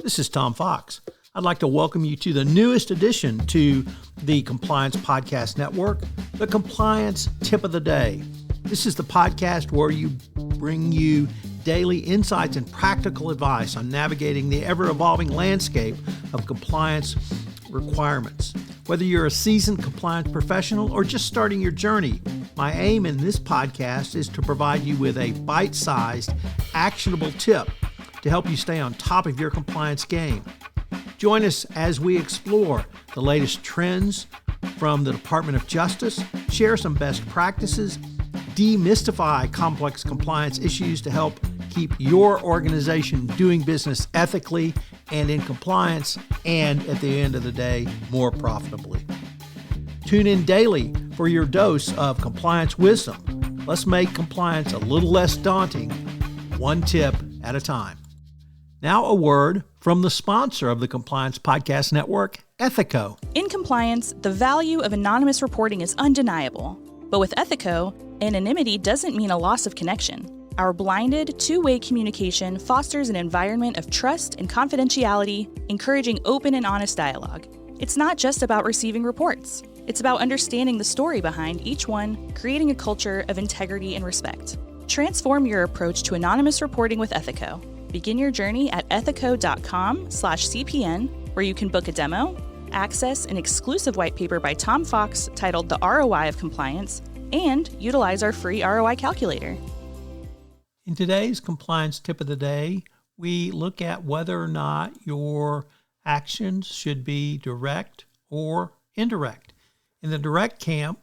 This is Tom Fox. I'd like to welcome you to the newest addition to the Compliance Podcast Network, the Compliance Tip of the Day. This is the podcast where you bring you daily insights and practical advice on navigating the ever-evolving landscape of compliance requirements. Whether you're a seasoned compliance professional or just starting your journey, my aim in this podcast is to provide you with a bite-sized, actionable tip to help you stay on top of your compliance game. Join us as we explore the latest trends from the Department of Justice, share some best practices, demystify complex compliance issues to help keep your organization doing business ethically and in compliance, and at the end of the day, more profitably. Tune in daily for your dose of compliance wisdom. Let's make compliance a little less daunting, one tip at a time. Now a word from the sponsor of the Compliance Podcast Network, Ethico. In compliance, the value of anonymous reporting is undeniable. But with Ethico, anonymity doesn't mean a loss of connection. Our blinded, two-way communication fosters an environment of trust and confidentiality, encouraging open and honest dialogue. It's not just about receiving reports. It's about understanding the story behind each one, creating a culture of integrity and respect. Transform your approach to anonymous reporting with Ethico. Begin your journey at ethico.com/CPN, where you can book a demo, access an exclusive white paper by Tom Fox titled The ROI of Compliance, and utilize our free ROI calculator. In today's compliance tip of the day, we look at whether or not your actions should be direct or indirect. In the direct camp,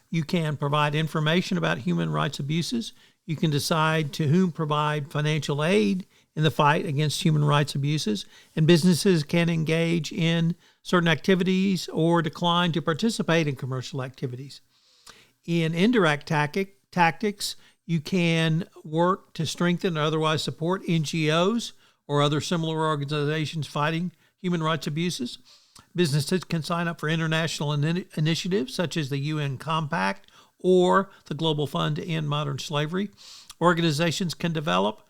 you can provide information about human rights abuses. You can decide to whom provide financial aid in the fight against human rights abuses, and businesses can engage in certain activities or decline to participate in commercial activities. In indirect tactics, you can work to strengthen or otherwise support NGOs or other similar organizations fighting human rights abuses. Businesses can sign up for international initiatives such as the UN Compact or the Global Fund to End Modern Slavery. Organizations can develop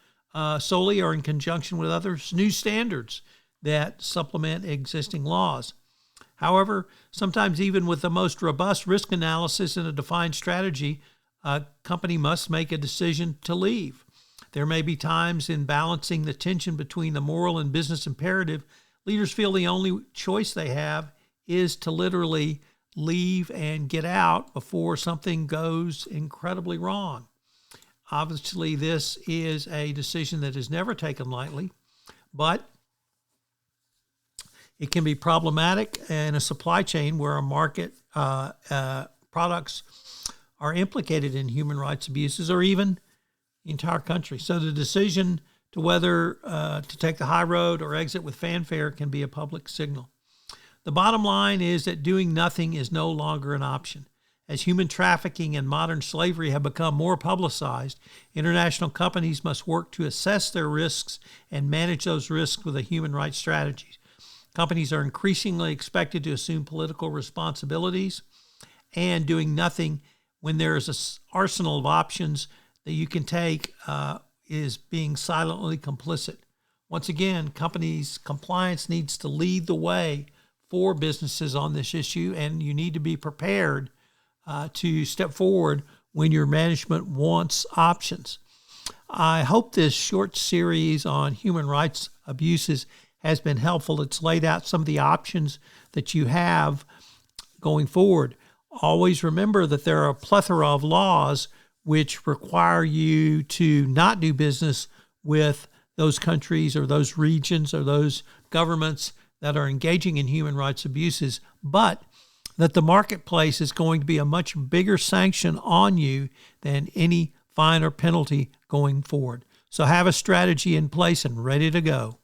solely or in conjunction with others new standards that supplement existing laws. However, sometimes even with the most robust risk analysis and a defined strategy, a company must make a decision to leave. There may be times in balancing the tension between the moral and business imperative, leaders feel the only choice they have is to literally leave and get out before something goes incredibly wrong. Obviously, this is a decision that is never taken lightly, but it can be problematic in a supply chain where a market products are implicated in human rights abuses or even the entire country. So the decision to whether to take the high road or exit with fanfare can be a public signal. The bottom line is that doing nothing is no longer an option. As human trafficking and modern slavery have become more publicized, international companies must work to assess their risks and manage those risks with a human rights strategy. Companies are increasingly expected to assume political responsibilities, and doing nothing when there is an arsenal of options that you can take is being silently complicit. Once again, compliance needs to lead the way for businesses on this issue, and you need to be prepared to step forward when your management wants options. I hope this short series on human rights abuses has been helpful. It's laid out some of the options that you have going forward. Always remember that there are a plethora of laws which require you to not do business with those countries or those regions or those governments that are engaging in human rights abuses, but that the marketplace is going to be a much bigger sanction on you than any fine or penalty going forward. So have a strategy in place and ready to go.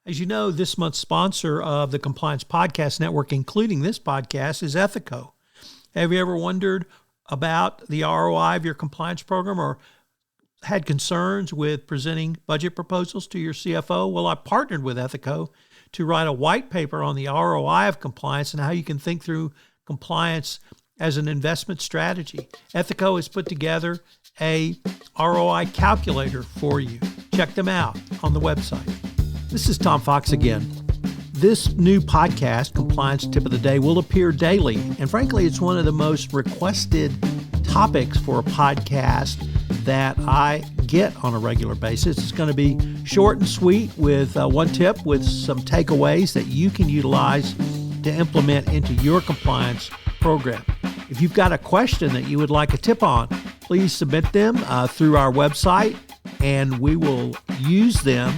As you know, this month's sponsor of the Compliance Podcast Network, including this podcast, is Ethico. Have you ever wondered about the ROI of your compliance program or had concerns with presenting budget proposals to your CFO? Well, I partnered with Ethico to write a white paper on the ROI of compliance and how you can think through compliance as an investment strategy. Ethico has put together a ROI calculator for you. Check them out on the website. This is Tom Fox again. This new podcast, Compliance Tip of the Day, will appear daily. And frankly, it's one of the most requested topics for a podcast that I get on a regular basis. It's going to be short and sweet with one tip with some takeaways that you can utilize to implement into your compliance program. If you've got a question that you would like a tip on, please submit them through our website, and we will use them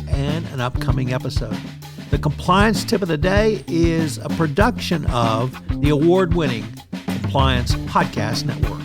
in an upcoming episode. The Compliance Tip of the Day is a production of the award-winning Compliance Podcast Network.